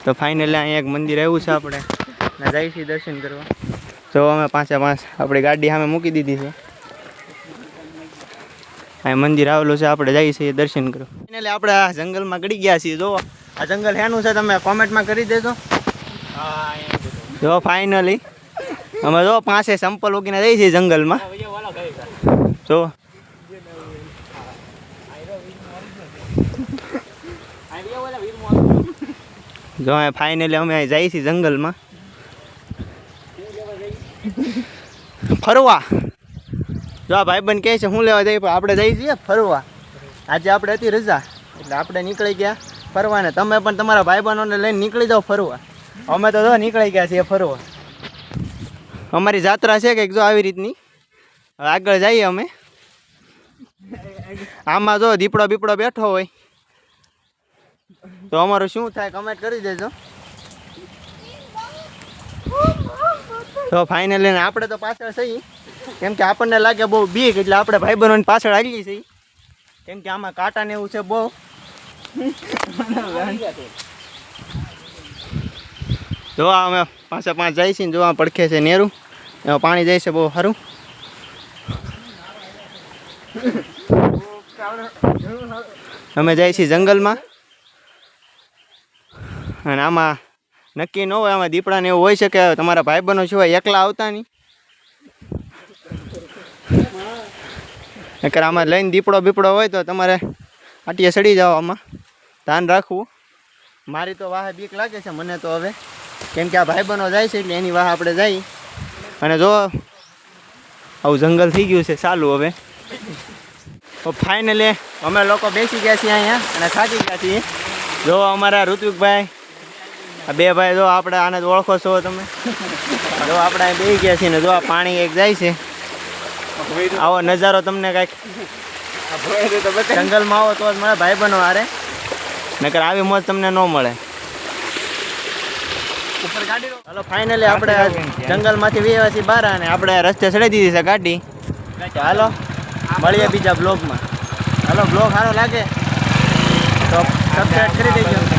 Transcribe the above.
તો ફાઇનલી અહીંયા એક મંદિર આવ્યું છે આપણે ને જઈએ છીએ દર્શન કરવા. જો અમે 5 આપણી ગાડી સામે મૂકી દીધી છે. અહીં મંદિર આવેલું છે, આપણે જઈએ છીએ દર્શન કરવા. ફાઇનલી આપણે આ જંગલમાં ગળી ગયા છીએ. જો આ જંગલ શેનું છે તમે કોમેન્ટમાં કરી દેજો. જો ફાઇનલી અમે જો 5 સંપલ ઉગીને જઈએ છીએ જંગલમાં. જો જો ફાઇનલી અમે જઈએ છીએ જંગલમાં ફરવા. જો આ ભાઈબંધ કહે છે શું લેવા જઈએ, પણ આપણે જઈએ છીએ ફરવા. આજે આપણે હતી રજા એટલે આપણે નીકળી ગયા ફરવા ને તમે પણ તમારા ભાઈબંધોને લઈને નીકળી જાઓ ફરવા. અમે તો જો નીકળી ગયા છીએ ફરવા. અમારી જાત્રા છે કંઈક જો આવી રીતની. હવે આગળ જઈએ અમે. આમાં જો દીપડો બીપડો બેઠો હોય તો અમારું શું થાય કમેન્ટ કરી દેજો. તો ફાઇનલી આપણે તો પાછળ થઈ કેમ કે આપણને લાગે બહુ બીક એટલે આપણે ભાઈબંધોની પાછળ આવી છીએ કેમ કે આમાં કાંટા ને એવું છે બહુ. જો અમે 5 જાય છે ને જોવા પડખે છે નેરું એમાં પાણી જાય છે બહુ સારું. અમે જાય છીએ જંગલમાં અને આમાં નક્કી ન હોય આમાં દીપડા ને એવું હોય છે કે તમારા ભાઈબંધો સિવાય એકલા આવતા નહીં. નકર આમાં લઈને દીપડો બીપડો હોય તો તમારે આટીએ સડી જાઓ. આમાં ધ્યાન રાખવું. મારી તો વાહે બીક લાગે છે મને તો હવે કેમ કે આ ભાઈબંધો જાય છે એટલે એની વાહ આપણે જઈ. અને જો આવું જંગલ થઈ ગયું છે ચાલુ હવે. તો ફાઇનલી અમે લોકો બેસી ગયા છીએ અહીંયા અને થાકી ગયા છીએ. જો અમારા ઋત્વિકભાઈ આ 2 ભાઈ જો આપણે આને જ ઓળખો છો તમે. જો આપણે અહીં બેસી ગયા છીએ ને જો આ પાણી એક જાય છે. આવો નજારો તમને કાંઈક જંગલમાં આવો તો જ મળે ભાઈબંધો હારે, નકર આવી મોજ તમને ન મળે. હાલો ફાઇનલી આપણે જંગલમાંથી વ્યવા છીએ બહાર અને આપણે રસ્તે ચડી દીધી છે ગાડી. હાલો મળીએ બીજા બ્લોગમાં. હાલો બ્લોગ સારો લાગે તો સબસ્ક્રાઈબ કરી દેજો.